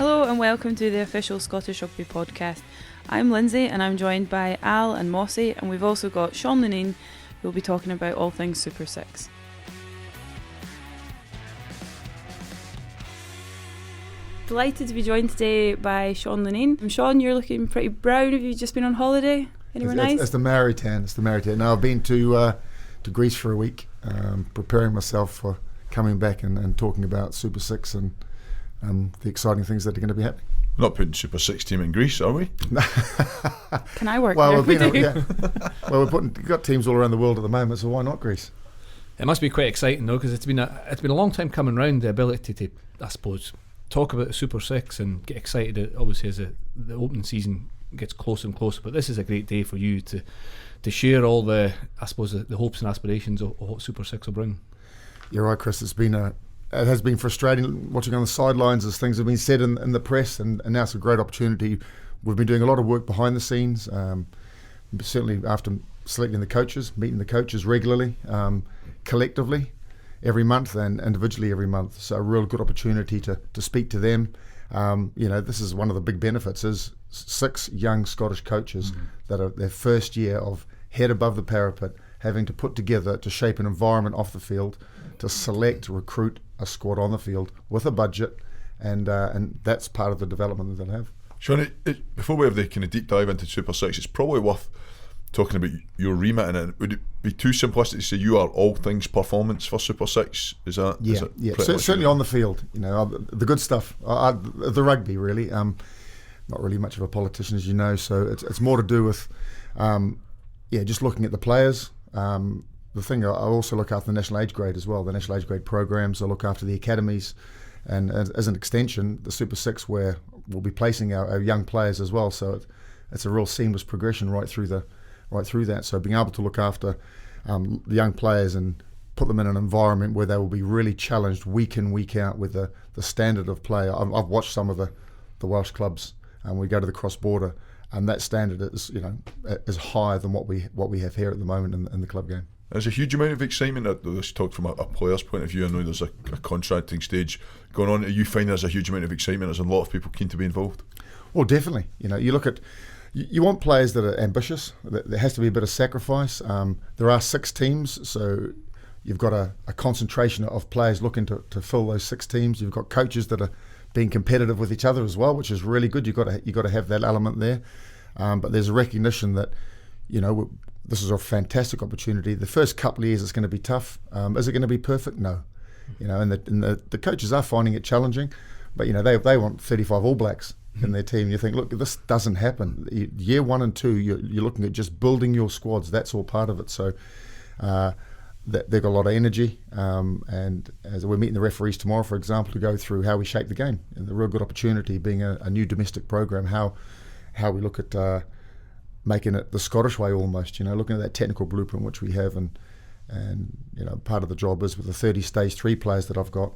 Hello and welcome to the official Scottish Rugby podcast. I'm Lindsay and I'm joined by Al and Mossy, and we've also got Sean Lineen, who will be talking about all things Super 6. Delighted to be joined today by Sean Lineen. Sean, you're looking pretty brown. Have you just been on holiday? Anywhere nice? It's the Maori tan. Now I've been to Greece for a week, preparing myself for coming back and talking about Super 6 and the exciting things that are going to be happening. We're not putting Super 6 team in Greece, are we? Can I work well, there? We've got teams all around the world at the moment, so why not Greece? It must be quite exciting though, because it's been a long time coming round, the ability to, I suppose, talk about the Super 6 and get excited, obviously, as the opening season gets closer and closer. But this is a great day for you to share all the, I suppose, the hopes and aspirations of what Super 6 will bring. You're right, Chris. It has been frustrating watching on the sidelines as things have been said in the press, and now it's a great opportunity. We've been doing a lot of work behind the scenes, certainly after selecting the coaches, meeting the coaches regularly, collectively every month and individually every month. So a real good opportunity to speak to them. This is one of the big benefits is 6 young Scottish coaches that are their first year of head above the parapet, having to put together to shape an environment off the field, to select, recruit a squad on the field with a budget, and that's part of the development that they'll have. Sean, before we have the kind of deep dive into Super 6, it's probably worth talking about your remit in it. Would it be too simplistic to say you are all things performance for Super 6? Is that? Yeah, certainly on the field. The good stuff, the rugby really. Not really much of a politician, as you know, so it's more to do with just looking at the players. The thing, I also look after the national age grade as well, the national age grade programs. I look after the academies, and as an extension, the Super 6, where we'll be placing our young players as well. So it's a real seamless progression right through that. So being able to look after the young players and put them in an environment where they will be really challenged week in, week out with the standard of play. I've watched some of the Welsh clubs, and we go to the cross border, and that standard is higher than what we have here at the moment in the club game. There's a huge amount of excitement. Let's talk from a player's point of view. I know there's a contracting stage going on. Are you finding there's a huge amount of excitement? There's a lot of people keen to be involved? Well, definitely. You look at, you want players that are ambitious. There has to be a bit of sacrifice. There are 6 teams, so you've got a concentration of players looking to fill those 6 teams. You've got coaches that are being competitive with each other as well, which is really good. You've got to have that element there. But there's a recognition that, this is a fantastic opportunity. The first couple of years it's going to be tough. Is it going to be perfect? No. And the coaches are finding it challenging, but they want 35 All Blacks in their team. You think, look, this doesn't happen. Year 1 and 2, you're looking at just building your squads. That's all part of it. So they've got a lot of energy, and as we're meeting the referees tomorrow, for example, to go through how we shape the game, and the real good opportunity being a new domestic program, how we look at making it the Scottish way almost, looking at that technical blueprint which we have, and part of the job is with the 30 stage 3 players that I've got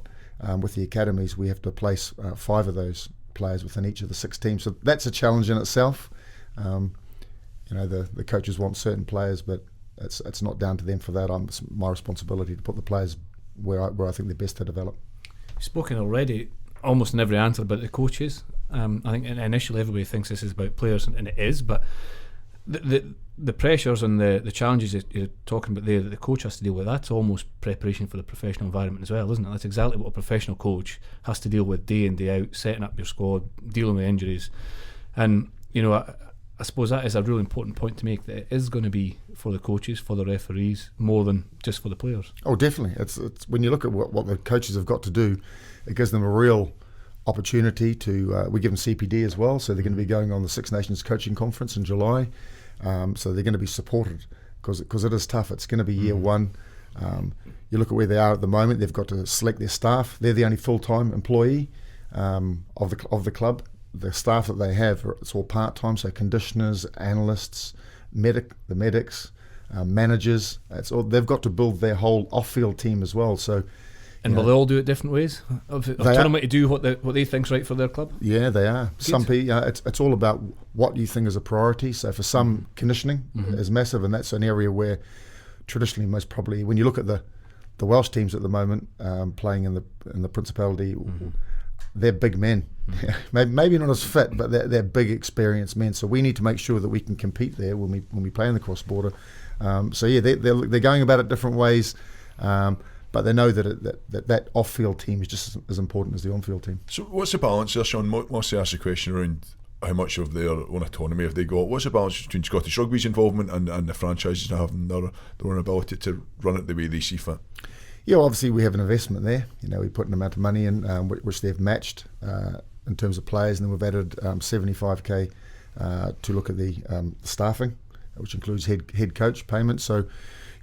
with the academies, we have to place 5 of those players within each of the 6 teams. So that's a challenge in itself. The coaches want certain players, but it's not down to them for that. It's my responsibility to put the players where I think they're best to develop. You've spoken already almost in every answer about the coaches. I think initially everybody thinks this is about players, and it is, but the pressures and the challenges that you're talking about there that the coach has to deal with, that's almost preparation for the professional environment as well, isn't it? That's exactly what a professional coach has to deal with day in, day out, setting up your squad, dealing with injuries. And I suppose that is a really important point to make, that it is going to be for the coaches, for the referees, more than just for the players. Oh, definitely. It's when you look at what the coaches have got to do, it gives them a real opportunity to, we give them CPD as well, so they're going to be going on the Six Nations Coaching Conference in July, so they're going to be supported, because it is tough. It's going to be year 1. You look at where they are at the moment, they've got to select their staff. They're the only full-time employee of the club. The staff that they have, it's all part-time, so conditioners, analysts, the medics, managers. They've got to build their whole off-field team as well. So, and will they all do it different ways? Of telling them to do what they think's right for their club? Yeah, they are. Good. Some people, it's all about what you think is a priority. So for some, conditioning is massive, and that's an area where traditionally, most probably, when you look at the Welsh teams at the moment playing in the Principality, they're big men. maybe not as fit, but they're big experienced men. So we need to make sure that we can compete there when we play in the cross border. So yeah, they're going about it different ways, but they know that off-field team is just as important as the on-field team. So what's the balance there, Sean? Mostly ask the question around how much of their own autonomy have they got. What's the balance between Scottish Rugby's involvement and the franchises having their own ability to run it the way they see fit? Yeah, well, obviously we have an investment there. We put an amount of money in, which they've matched in terms of players, and then we've added 75k to look at the staffing, which includes head coach payments. So,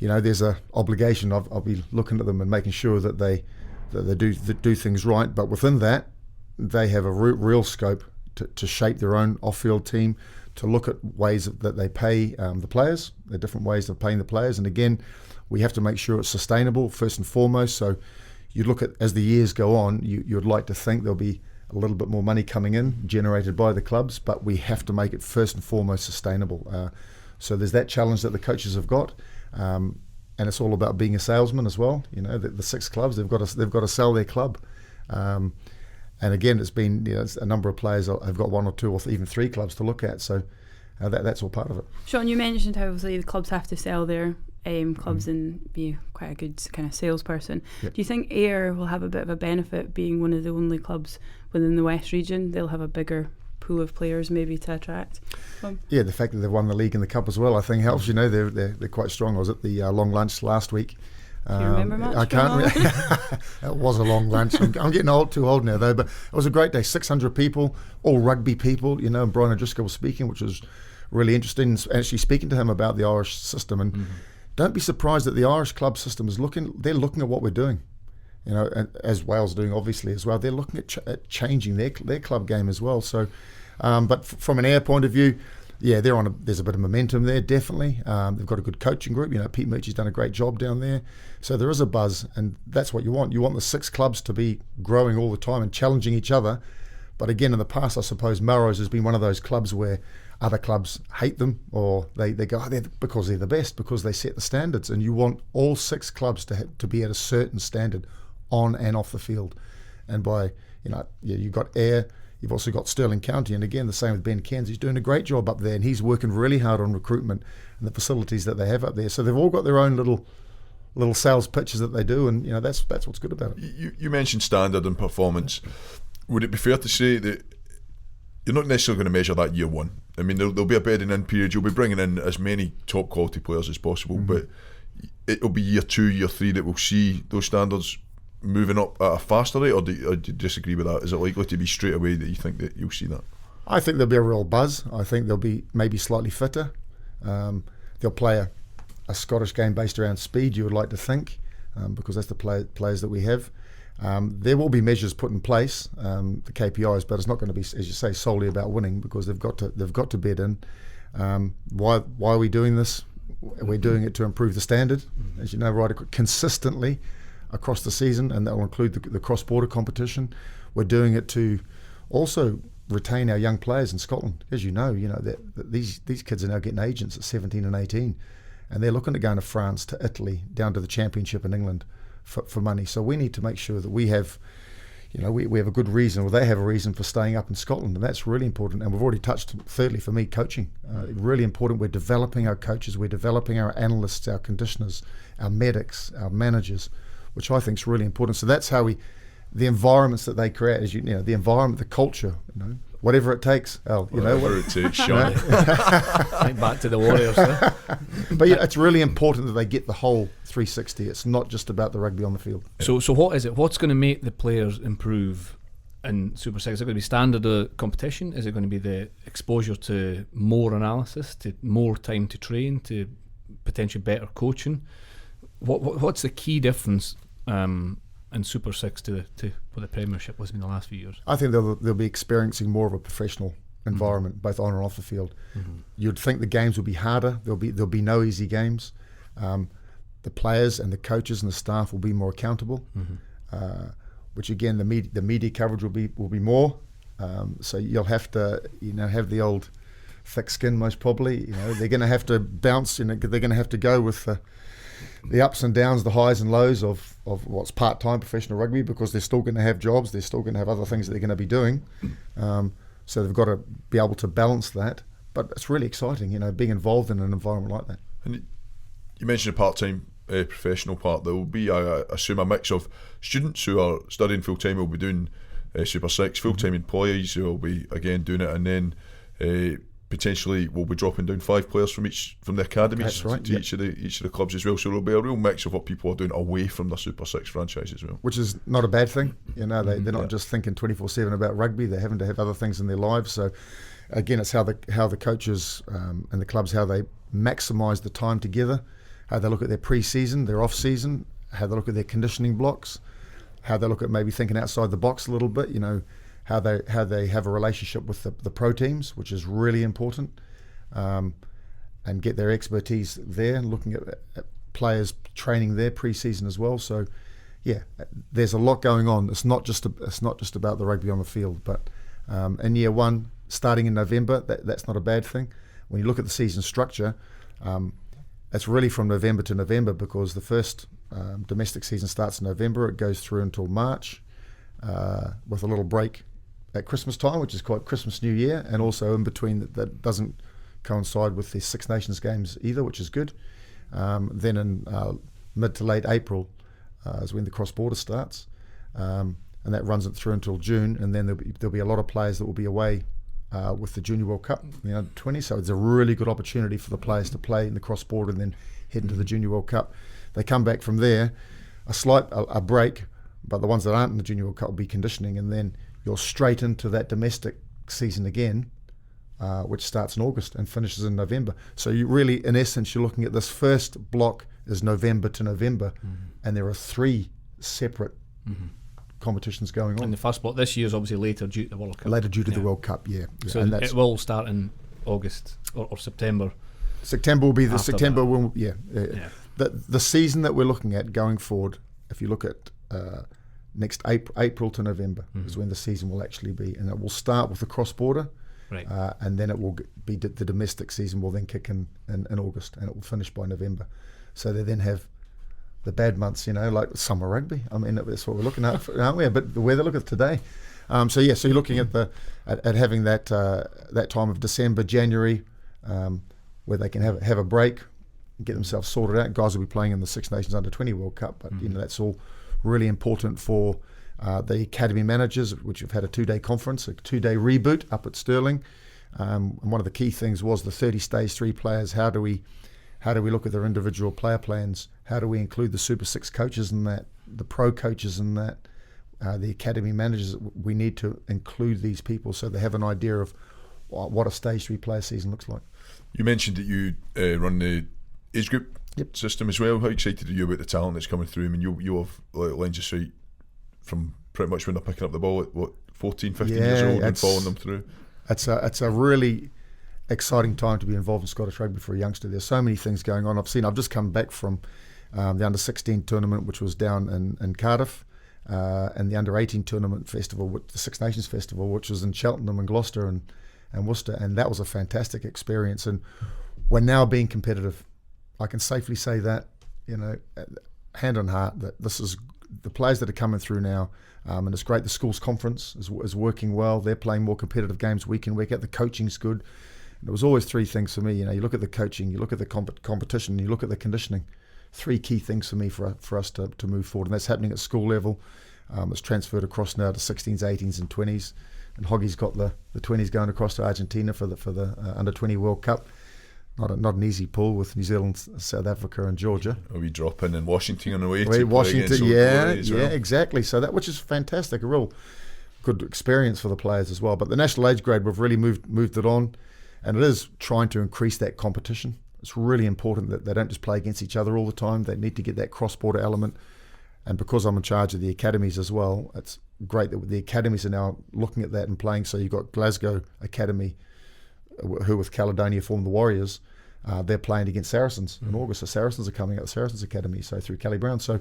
there's a obligation. I'll be looking at them and making sure that they do things right. But within that, they have a real scope to shape their own off-field team, to look at ways that they pay the players, the different ways of paying the players. And again, we have to make sure it's sustainable first and foremost. So you look at, as the years go on, you'd like to think there'll be a little bit more money coming in generated by the clubs, but we have to make it first and foremost sustainable. So there's that challenge that the coaches have got, and it's all about being a salesman as well. The 6 clubs, they've got to sell their club. And again, it's been it's a number of players have got 1 or 2 or even 3 clubs to look at. So that's all part of it. Sean, you mentioned how obviously the clubs have to sell their clubs and be quite a good kind of salesperson. Yep. Do you think Ayr will have a bit of a benefit being one of the only clubs within the West region? They'll have a bigger pool of players maybe to attract. Yeah, the fact that they've won the league and the cup as well, I think helps. They're quite strong. I was at the long lunch last week. Do you remember much? I can't. It was a long lunch. I'm getting too old now though. But it was a great day. 600 people, all rugby people. And Brian O'Driscoll was speaking, which was really interesting. Actually speaking to him about the Irish system, and don't be surprised that the Irish club system is they're looking at what we're doing. As Wales doing obviously as well. They're looking at changing their club game as well. So, but from an Ayr point of view, yeah, there's a bit of momentum there, definitely. They've got a good coaching group. Pete Murchie's done a great job down there. So there is a buzz, and that's what you want. You want the 6 clubs to be growing all the time and challenging each other. But again, in the past, I suppose Melrose has been one of those clubs where other clubs hate them, or they go, because they're the best, because they set the standards. And you want all 6 clubs to be at a certain standard on and off the field. And by, you've got Ayr, you've also got Stirling County, and again, the same with Ben Cairns. He's doing a great job up there, and he's working really hard on recruitment and the facilities that they have up there. So they've all got their own little sales pitches that they do, and that's what's good about it. You mentioned standard and performance. Would it be fair to say that you're not necessarily going to measure that year one? I mean, there'll be a bedding in period. You'll be bringing in as many top quality players as possible, but it'll be year 2, year 3 that we'll see those standards moving up at a faster rate, or do you disagree with that? Is it likely to be straight away that you think that you'll see that? I think there'll be a real buzz. I think they'll be maybe slightly fitter. They'll play a Scottish game based around speed, you would like to think, because that's the players that we have. There will be measures put in place, the KPIs, but it's not going to be, as you say, solely about winning, because they've got to bed in. Why are we doing this? We're doing it to improve the standard, as you know, right, consistently across the season, and that will include the cross-border competition. We're doing it to also retain our young players in Scotland. As you know that these kids are now getting agents at 17 and 18, and they're looking at going to France, to Italy, down to the Championship in England for money. So we need to make sure that we have, we have a good reason, or they have a reason for staying up in Scotland, and that's really important. And we've already touched, thirdly, for me, coaching. Really important. We're developing our coaches, we're developing our analysts, our conditioners, our medics, our managers, which I think is really important. So that's how the environments that they create, as the environment, the culture, whatever it takes. Whatever it takes, Sean. Back to the Warriors. But yeah, it's really important that they get the whole 360. It's not just about the rugby on the field. So what is it? What's going to make the players improve in Super 6? Is it going to be standard competition? Is it going to be the exposure to more analysis, to more time to train, to potentially better coaching? What's the key difference in Super 6 to what the Premiership was in the last few years? I think they'll be experiencing more of a professional environment, both on and off the field. You'd think the games will be harder. There'll be no easy games. The players and the coaches and the staff will be more accountable, which again the media coverage will be more. So you'll have to have the old thick skin most probably. They're going to have to bounce. They're going to have to go with the ups and downs, the highs and lows of what's part-time professional rugby, because they're still going to have jobs, they're still going to have other things that they're going to be doing. So they've got to be able to balance that. But it's really exciting, being involved in an environment like that. And you mentioned the part-time professional part. There will be, I assume, a mix of students who are studying full-time who will be doing Super 6, full-time employees who will be, again, doing it, and then potentially we'll be dropping down 5 players from the academies. That's right, to each of the clubs as well. So there'll be a real mix of what people are doing away from the Super 6 franchise as well. Which is not a bad thing. They're not just thinking 24/7 about rugby. They're having to have other things in their lives. So again, it's how the coaches and the clubs, how they maximise the time together, how they look at their pre-season, their off-season, how they look at their conditioning blocks, how they look at maybe thinking outside the box a little bit, how they have a relationship with the pro teams, which is really important, and get their expertise there, and looking at players training their pre-season as well. So yeah, there's a lot going on. It's not just about the rugby on the field, but in year one, starting in November, that's not a bad thing. When you look at the season structure, it's really from November to November, because the first domestic season starts in November. It goes through until March, with a little break at Christmas time, which is quite Christmas, New Year, and also in between that doesn't coincide with the Six Nations games either, which is good. Then in mid to late April is when the cross-border starts, and that runs it through until June, and then there'll be a lot of players that will be away with the Junior World Cup, 20. So it's a really good opportunity for the players to play in the cross-border and then head into the Junior World Cup. They come back from there, a break, but the ones that aren't in the Junior World Cup will be conditioning, and then you're straight into that domestic season again, which starts in August and finishes in November. So you really, in essence, you're looking at this first block is November to November, and there are 3 separate competitions going on. And the first block this year is obviously later due to the World Cup. Later due to the World Cup, yeah. So and it will start in August or September. September will be the September. That. The season that we're looking at going forward, if you look at next April to November is when the season will actually be, and it will start with the cross-border, right, and then it will be the domestic season will then kick in August, and it will finish by November. So they then have the bad months, like summer rugby. I mean, that's what we're looking at, aren't we? But the weather, look at today. So you're looking at at having that time of December, January, where they can have a break, get themselves sorted out. Guys will be playing in the Six Nations Under-20 World Cup, but that's all really important for the academy managers, which have had a 2-day conference, a 2-day reboot up at Stirling. And one of the key things was the 30 stage 3 players. How do we look at their individual player plans? How do we include the Super 6 coaches in that, the pro coaches in that, the academy managers? We need to include these people so they have an idea of what a stage 3 player season looks like. You mentioned that you run the age group system as well. How excited are you about the talent that's coming through? I mean, you have lines of sight from pretty much when they're picking up the ball at 14, 15 years old and following them through. It's a really exciting time to be involved in Scottish rugby for a youngster. There's so many things going on. I've just come back from the under-16 tournament, which was down in Cardiff, and the under-18 tournament festival, the Six Nations festival, which was in Cheltenham and Gloucester and Worcester, and that was a fantastic experience. And we're now being competitive. I can safely say that, hand on heart, that this is the players that are coming through now, and it's great. The schools conference is working well. They're playing more competitive games week in, week out. The coaching's good. And it was always 3 things for me. You look at the coaching, you look at the competition, you look at the conditioning. 3 key things for me for us to move forward, and that's happening at school level. It's transferred across now to 16s, 18s, and 20s. And Hoggy's got the 20s going across to Argentina for the under-20 World Cup. Not an easy pull with New Zealand, South Africa, and Georgia. Are we dropping in Washington on the way? Washington, exactly. So which is fantastic, a real good experience for the players as well. But the national age grade, we've really moved it on, and it is trying to increase that competition. It's really important that they don't just play against each other all the time. They need to get that cross-border element. And because I'm in charge of the academies as well, it's great that the academies are now looking at that and playing. So you've got Glasgow Academy, who with Caledonia formed the Warriors. They're playing against Saracens in August. The Saracens are coming out of the Saracens Academy, so through Kelly Brown. So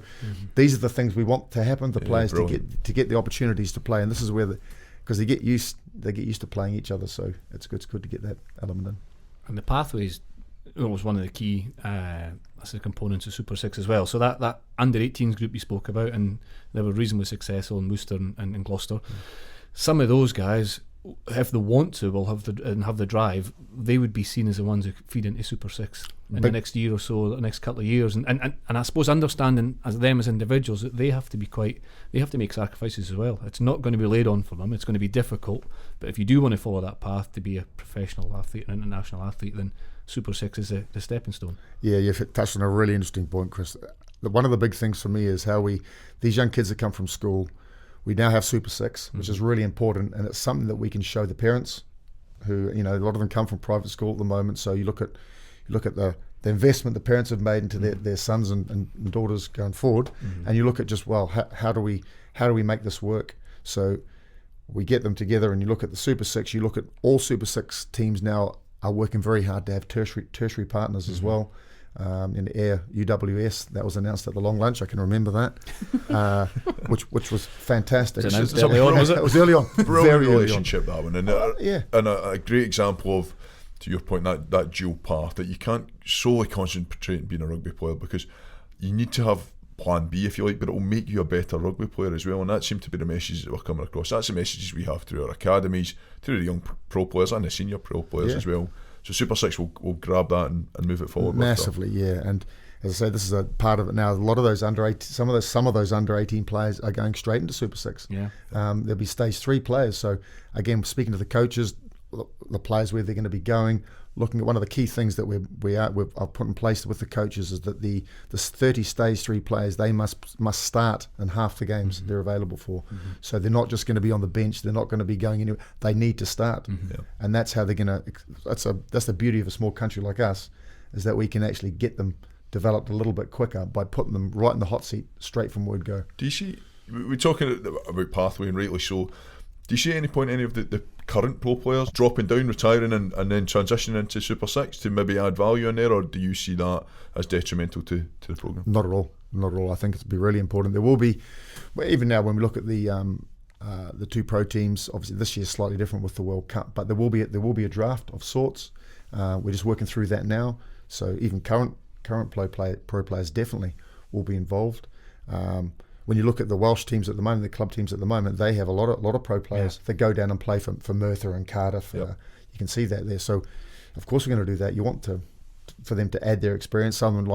these are the things we want to happen. The players to get the opportunities to play, and this is where because they get used to playing each other. So it's good to get that element in. And the pathways was one of the key That's a component of Super 6 as well. So that under 18s group you spoke about, and they were reasonably successful in Worcester and Gloucester. Some of those guys, if they want to, will have the drive. They would be seen as the ones who feed into Super 6 in the next year or so, the next couple of years, and I suppose understanding as them as individuals that they have to make sacrifices as well. It's not going to be laid on for them. It's going to be difficult, but if you do want to follow that path to be a professional athlete, an international athlete, then Super 6 is the stepping stone. Yeah, you've touched on a really interesting point, Chris. One of the big things for me is how these young kids that come from school, we now have Super 6, which is really important, and it's something that we can show the parents, who, a lot of them come from private school at the moment. So you look at the investment the parents have made into their sons and daughters going forward, and you look at just, well, how do we make this work? So we get them together, and you look at the Super 6. You look at all Super 6 teams now are working very hard to have tertiary partners as well. In Air UWS, that was announced at the long lunch. I can remember that, which was fantastic. It was early on, was it? It was early on. Brilliant Very relationship, that one, and a great example of, to your point, that dual path, that you can't solely concentrate on being a rugby player, because you need to have plan B, if you like, but it will make you a better rugby player as well, and that seemed to be the message that we're coming across. That's the messages we have through our academies, through the young pro players and the senior pro players as well. So Super 6 will grab that and move it forward massively, And as I say, this is a part of it now. A lot of those under 18, some of those under 18 players are going straight into Super 6. There'll be stage 3 players. So again, speaking to the coaches, the players, where they're going to be going, looking at one of the key things that I've put in place with the coaches is that the 30 stage 3 players, they must start in half the games they're available for. So they're not just going to be on the bench, they're not going to be going anywhere, they need to start. And that's how they're going to, that's the beauty of a small country like us, is that we can actually get them developed a little bit quicker by putting them right in the hot seat straight from word go. Do you see, we're talking about pathway, and rightly so, do you see at any point any of the current pro players dropping down, retiring, and then transitioning into Super 6 to maybe add value in there, or do you see that as detrimental to the programme? Not at all. I think it'll be really important. There will be, even now when we look at the 2 pro teams, obviously this year's slightly different with the World Cup, but there will be a draft of sorts. We're just working through that now. So even current pro players definitely will be involved. When you look at the Welsh teams at the moment, the club teams at the moment, they have a lot of pro players that go down and play for Merthyr and Cardiff. You can see that there. So, of course, we're going to do that. You want for them to add their experience. Some of them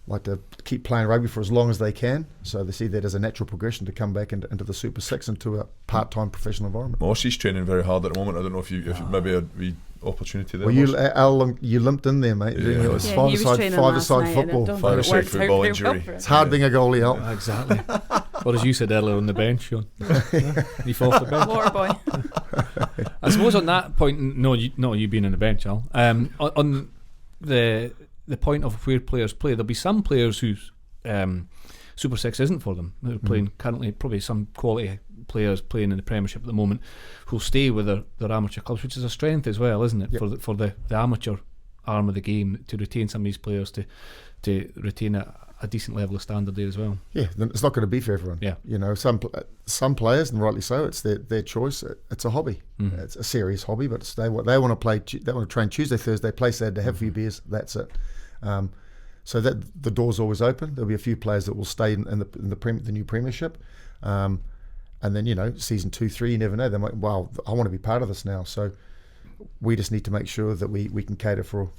like to keep playing rugby for as long as they can. So they see that as a natural progression to come back into the Super 6, into a part-time professional environment. Mossy's training very hard at the moment. I don't know if you maybe had a opportunity there. Well, you limped in there, mate. It was five-a-side football. Five-a-side football injury. It's hard being a goalie, Al. Exactly. Or as you said earlier, on the bench, Sean. You fall off the bench. Water boy. I suppose on that point, not you being on the bench, Al. On the point of where players play, there'll be some players whose Super 6 isn't for them. They're playing currently, probably some quality players playing in the Premiership at the moment who'll stay with their amateur clubs, which is a strength as well, isn't it? Yep. For the amateur arm of the game, to retain some of these players, to retain a decent level of standard there as well. Yeah, it's not going to be for everyone. Yeah, some players, and rightly so, it's their choice. It's a hobby. It's a serious hobby, but they want to play. They want to train Tuesday, Thursday, play Saturday, have a few beers. That's it. So that the door's always open. There'll be a few players that will stay in the new Premiership. And then, season 2, 3, you never know. They might, wow, I want to be part of this now. So we just need to make sure that we can cater for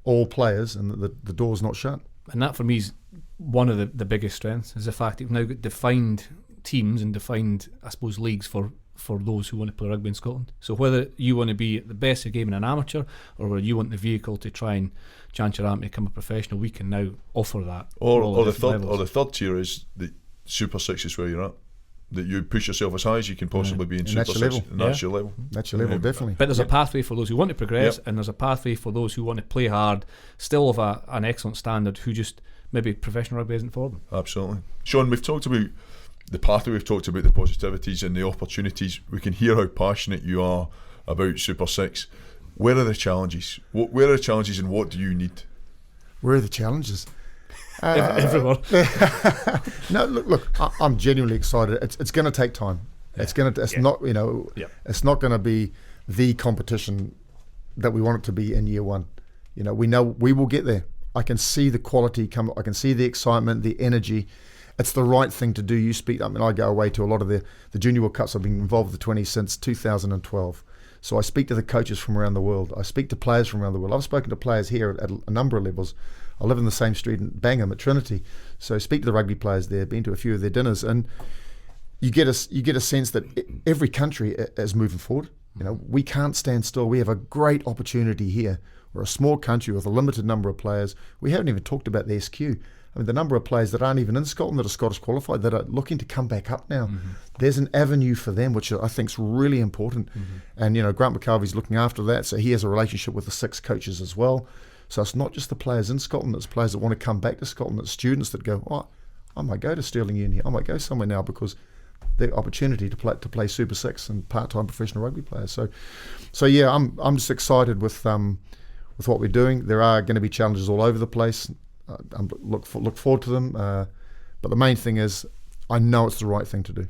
all players, and that the door's not shut. And that for me is one of the biggest strengths, is the fact that we've now got defined teams and defined, I suppose, leagues for those who want to play rugby in Scotland. So whether you want to be at the best of the game in an amateur, or whether you want the vehicle to try and chance your arm to become a professional, we can now offer that. Or the third tier is the Super 6 is where you're at. That you push yourself as high as you can possibly be in Super 6, and that's your level. That's your level, definitely. But there's a pathway for those who want to progress, and there's a pathway for those who want to play hard, still of an excellent standard, who just maybe professional rugby isn't for them. Absolutely. Sean, we've talked about the pathway, we've talked about the positivities and the opportunities. We can hear how passionate you are about Super 6. Where are the challenges? Where are the challenges, and what do you need? Where are the challenges? Everyone. No, look. I'm genuinely excited. It's going to take time. Yeah. It's not. It's not going to be the competition that we want it to be in year one. We know we will get there. I can see the quality come. I can see the excitement, the energy. It's the right thing to do. You speak. I mean, I go away to a lot of the Junior World Cups. I've been involved with the 20 since 2012. So I speak to the coaches from around the world. I speak to players from around the world. I've spoken to players here at a number of levels. I live in the same street in Bangham at Trinity. So I speak to the rugby players there, been to a few of their dinners, and you get a sense that every country is moving forward. You know, we can't stand still. We have a great opportunity here. We're a small country with a limited number of players. We haven't even talked about the SQ. I mean, the number of players that aren't even in Scotland that are Scottish qualified that are looking to come back up now. There's an avenue for them, which I think is really important. And, you know, Grant McCarvey's looking after that, so he has a relationship with the 6 coaches as well. So it's not just the players in Scotland, it's players that want to come back to Scotland, it's students that go, oh, I might go to Stirling Uni, I might go somewhere now because the opportunity to play Super 6 and part-time professional rugby players. So yeah, I'm just excited with what we're doing. There are going to be challenges all over the place. Look forward to them. But the main thing is, I know it's the right thing to do.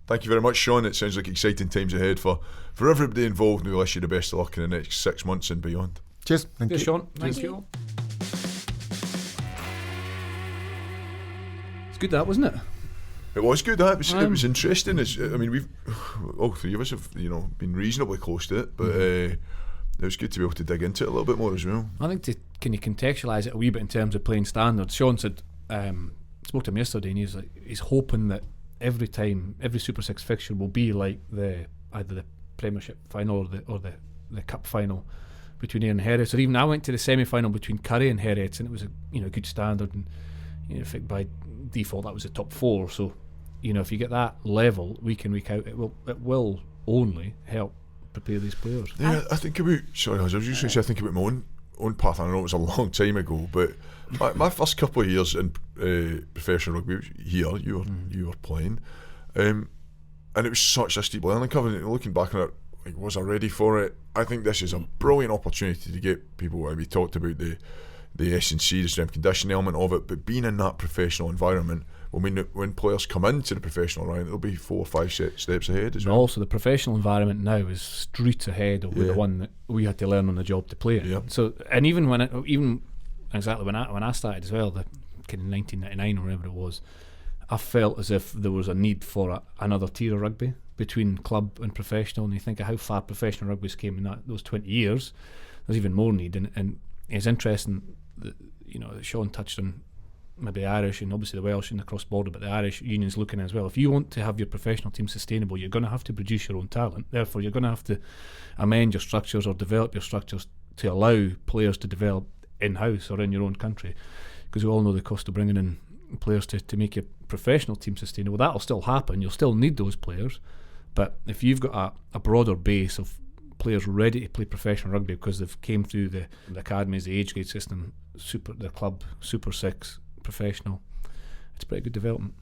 Thank you very much, Sean. It sounds like exciting times ahead for everybody involved, and we wish you the best of luck in the next 6 months and beyond. Cheers. Thank you, Sean. Thank you. It's good, that, wasn't it? It was good. It was interesting. I mean, we've all 3 of us have been reasonably close to it, but it was good to be able to dig into it a little bit more as well. I think can you contextualise it a wee bit in terms of playing standards? Sean said, spoke to him yesterday, and he's hoping that every Super 6 fixture will be like either the Premiership final or the Cup final between Ayr and Heriot's. Or even I went to the semi-final between Curry and Heriot's, and it was a good standard, and in fact by default that was the top 4. So if you get that level week in week out, it will only help prepare these players. Yeah, I think about. Sorry, I was just going to say I think about my own path. I know it was a long time ago, but my first couple of years in professional rugby here, you were playing, and it was such a steep learning curve. And looking back on it, like, was I ready for it? I think this is a brilliant opportunity to get people. We talked about the S&C, the strength conditioning element of it, but being in that professional environment, when players come into the professional round, it'll be 4 or 5 steps ahead as well. Also, the professional environment now is streets ahead of the one that we had to learn on the job to play it. Yeah. So, and even exactly when I started as well, the kind of 1999 or whatever it was, I felt as if there was a need for another tier of rugby between club and professional. And you think of how far professional rugby's came in those 20 years, there's even more need. And it's interesting that Sean touched on maybe the Irish and obviously the Welsh and the cross border, but the Irish union's looking as well. If you want to have your professional team sustainable, you're going to have to produce your own talent. Therefore, you're going to have to amend your structures or develop your structures to allow players to develop in-house or in your own country, because we all know the cost of bringing in players to make your professional team sustainable. That'll still happen. You'll still need those players, but if you've got a broader base of players ready to play professional rugby because they've came through the academies, the age grade system, the club, Super 6, professional, it's pretty good development.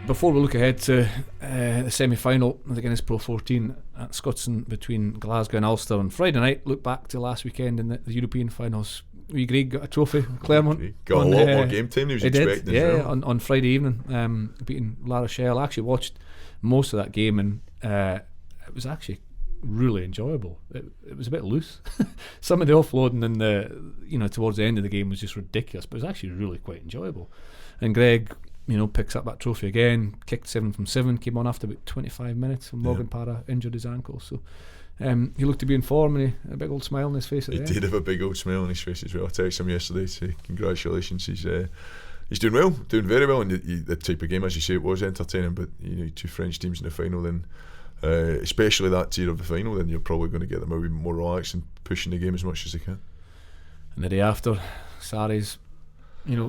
Before we look ahead to the semi-final of the Guinness Pro 14 at Scotstoun between Glasgow and Ulster on Friday night, look back to last weekend in the European finals. Wee Greg got a trophy, Claremont. Got a lot more game time than he was expecting. Yeah, on Friday evening, beating La Rochelle. I actually watched most of that game, and it was actually really enjoyable. It was a bit loose. Some of the offloading and towards the end of the game was just ridiculous, but it was actually really quite enjoyable. And Greg, picks up that trophy again, kicked 7 from 7, came on after about 25 minutes when Morgan Parra injured his ankle. So he looked to be in form, and a big old smile on his face at the end. He did have a big old smile on his face as well. I texted him yesterday to say congratulations. He's doing well, doing very well, and the type of game, as you say, it was entertaining. But 2 French teams in the final, then especially that tier of the final, then you're probably going to get them a wee bit more relaxed and pushing the game as much as they can. And the day after, Sarries,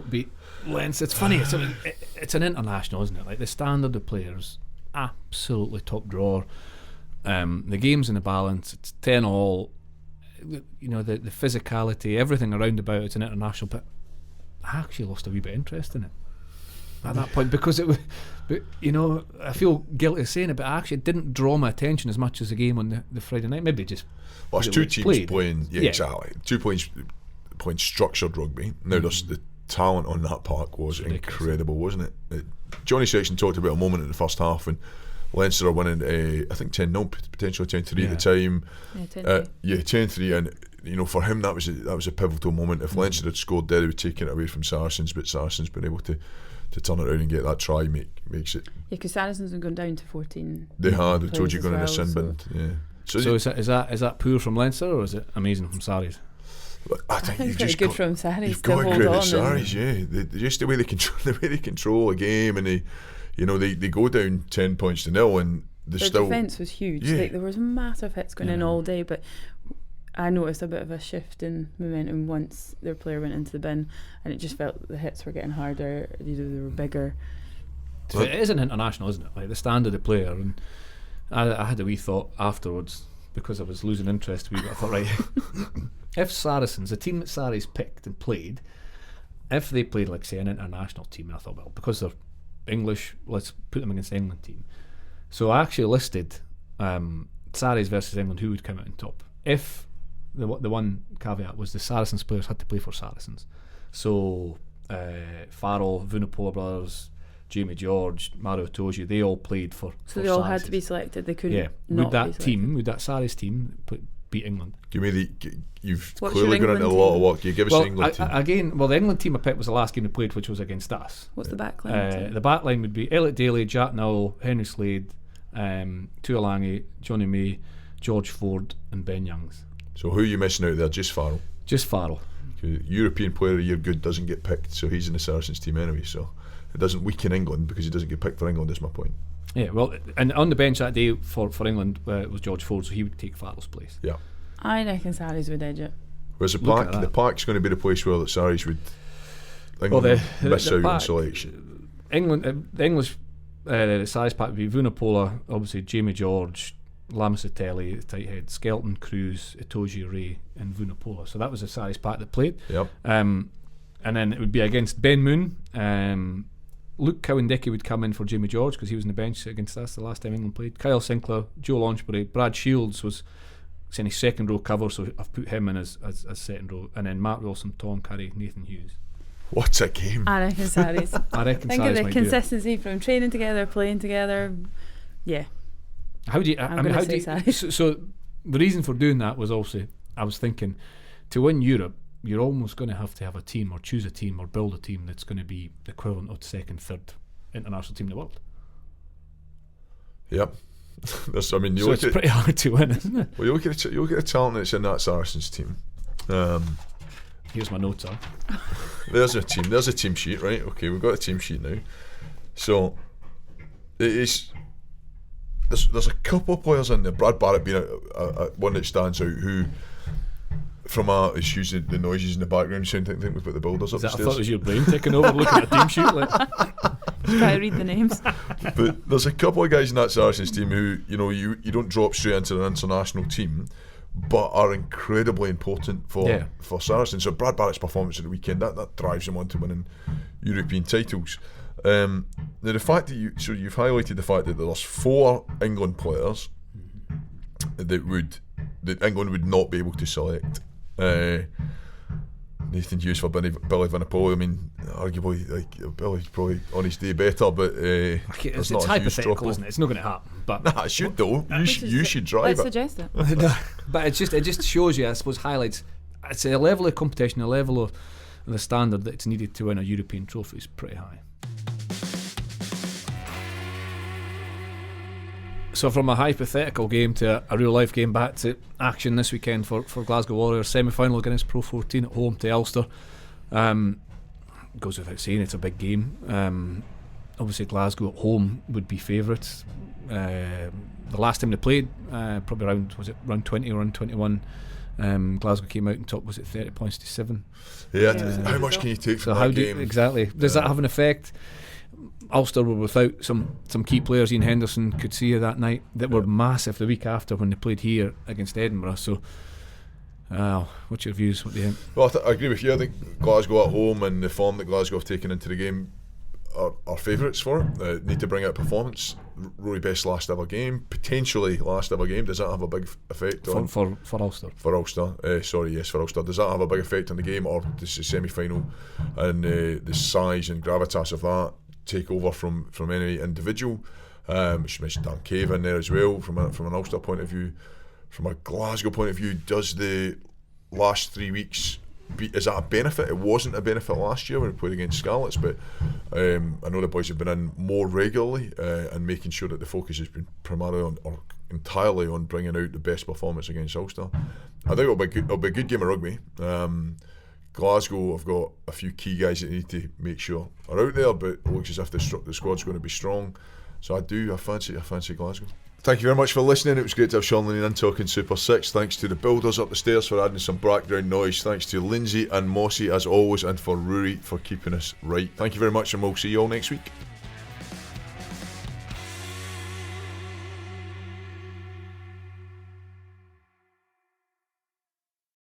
beat Lens. It's funny. It's an international, isn't it? Like, the standard of players, absolutely top drawer. The game's in the balance. It's 10-all. The physicality, everything around about it's an international. But I actually lost a wee bit of interest in it at that point, because it was. But I feel guilty saying it, but I actually didn't draw my attention as much as the game on the Friday night. Maybe just. Well, it's 2 teams playing. Yeah, exactly. 2 playing structured rugby. Now there's the talent on that park was incredible, wasn't it? Johnny Sexton talked about a moment in the first half when Leinster are winning, I think 10-0, potentially 10-3 at the time. Yeah, 10-3. 10-3, and you know, for him that was a pivotal moment. If Leinster had scored there, they would take it away from Saracens, but Saracens been able to turn it around and get that try makes it. Yeah, because Saracens have gone down to 14. They had. They told you as going in a well, sin so- bin. Yeah. So is that poor from Leinster, or is it amazing from Saris? I I think think you've it's just good got, from Saris you've to got to hold credit on. Saris, yeah. Just the way they control a game, and they go down 10 points to 0, and Their still. defence was huge. Yeah. Like, there was massive hits going in all day, but I noticed a bit of a shift in momentum once their player went into the bin, and it just felt the hits were getting harder. They were bigger. It is an international, isn't it? Like the standard of player, and I had a wee thought afterwards because I was losing interest. I thought, right, if Saracens, the team that Saris picked and played, if they played like say an international team, I thought, well, because they're English, let's put them against the England team. So I actually listed Saris versus England, who would come out on top. If the one caveat was the Saracens players had to play for Saracens, so Farrell, Vunipola brothers, Jamie George, Mario Itoje, they all played for. So for they all Saracens. had to be selected. They couldn't. Yeah, not would that be selected. would that Saris team beat England? Give me you've What's clearly your gone into a England lot team? of work. You give us the England team. Again, the England team I picked was the last game they played, which was against us. What's the back line? The back line would be Elliot Daly, Jack Null, Henry Slade, Tuolangi, Johnny May, George Ford, and Ben Youngs. So who are you missing out there? Just Farrell. Just Farrell. European Player of the Year good doesn't get picked, so he's in the Saracens team anyway. So it doesn't weaken England because he doesn't get picked for England. Is my point. Yeah, well, and on the bench that day for England was George Ford, so he would take Farrell's place. Yeah. I reckon Saris would edge it. Whereas Look at that. the pack's going to be the place where the Saris would England miss out on selection. England, the English size pack would be Vunipola, obviously Jamie George, Lamasatelli, the tight head, Skelton, Cruz, Itoje, Ray, and Vunipola. So that was the size pack that played. Yep. And then it would be against Ben Moon. Luke Cowan-Dickey would come in for Jamie George because he was on the bench against us the last time England played. Kyle Sinclair, Joe Launchbury, Brad Shields was any second row cover, so I've put him in as second row, and then Mark Wilson, Tom Curry, Nathan Hughes. What's a game? I reckon Saris. I reckon Think of Saris the might do it. consistency from training together, playing together. Yeah. How do you? I I'm mean, gonna how do say you? Saris. So the reason for doing that was also I was thinking to win Europe, you're almost going to have a team or choose a team or build a team that's going to be the equivalent of the second, third international team in the world. Yep. So it's pretty hard to win, isn't it? Well, you look at the talent that's in that Saracens team. Here's my notes. There's a team. There's a team sheet, right? Okay, we've got a team sheet now. So it is. There's a couple of players in there. Brad Barrett being a one that stands out. Who, from excuse the noises in the background, you think we've got the builders upstairs. I thought it was your brain taking over, looking at a team sheet. Like. Try to read the names. But there's a couple of guys in that Saracens team who you don't drop straight into an international team, but are incredibly important for Saracens. So Brad Barrett's performance at the weekend that drives him on to winning European titles. Now the fact that you've highlighted the fact that there's 4 England players that England would not be able to select. Nathan Hughes for Billy Vunipola. I mean, arguably, Billy's probably on his day better, but it's hypothetical, isn't it? It's not going to happen. But it should though. You should drive Let's it. suggest it. But it just shows you, I suppose, highlights. It's a level of competition, a level of the standard that's needed to win a European trophy is pretty high. So from a hypothetical game to a real life game, back to action this weekend for Glasgow Warriors, semi-final against Pro 14 at home to Ulster. Goes without saying, it's a big game. Obviously Glasgow at home would be favourites. The last time they played, probably round 20 or round 21, Glasgow came out on top. Was it 30 points to 7? Yeah. How much can you take from that game? Exactly. Does that have an effect? Ulster were without some key players. Ian Henderson could see that night that were massive the week after when they played here against Edinburgh. So what's your views? What do you think? Well, I agree with you. I think Glasgow at home and the form that Glasgow have taken into the game are favourites for it. Need to bring out performance. Rory Best's last ever game, potentially last ever game. Does that have a big effect on for Ulster? For Ulster, for Ulster. Does that have a big effect on the game, or does the semi-final and the size and gravitas of that take over from any individual? She mentioned Dan Cave in there as well from an Ulster point of view. From a Glasgow point of view, does the last 3 weeks is that a benefit? It wasn't a benefit last year when we played against Scarlets, but I know the boys have been in more regularly and making sure that the focus has been primarily on, or entirely on, bringing out the best performance against Ulster. I think it'll be a good game of rugby. Glasgow have got a few key guys that need to make sure are out there, but it looks as if the squad's going to be strong. So I fancy Glasgow. Thank you very much for listening. It was great to have Sean Lineen in talking Super 6. Thanks to the builders up the stairs for adding some background noise. Thanks to Lindsay and Mossy as always, and for Rory for keeping us right. Thank you very much, and we'll see you all next week.